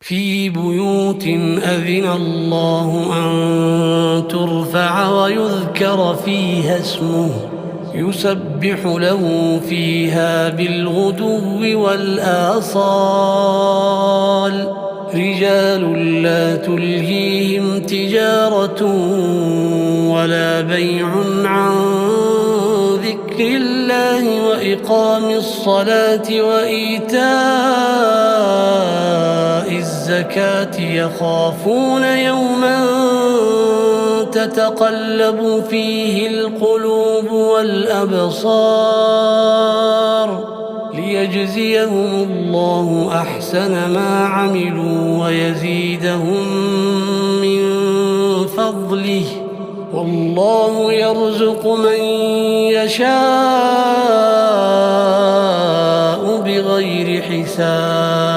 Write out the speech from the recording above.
في بيوت أذن الله أن ترفع ويذكر فيها اسمه يسبح له فيها بالغدو والآصال رجال لا تلهيهم تجارة ولا بيع عن ذكر الله وإقام الصلاة وإيتاء الزكاة يخافون يوما تتقلب فيه القلوب والأبصار ليجزيهم الله أحسن ما عملوا ويزيدهم من فضله والله يرزق من يشاء بغير حساب.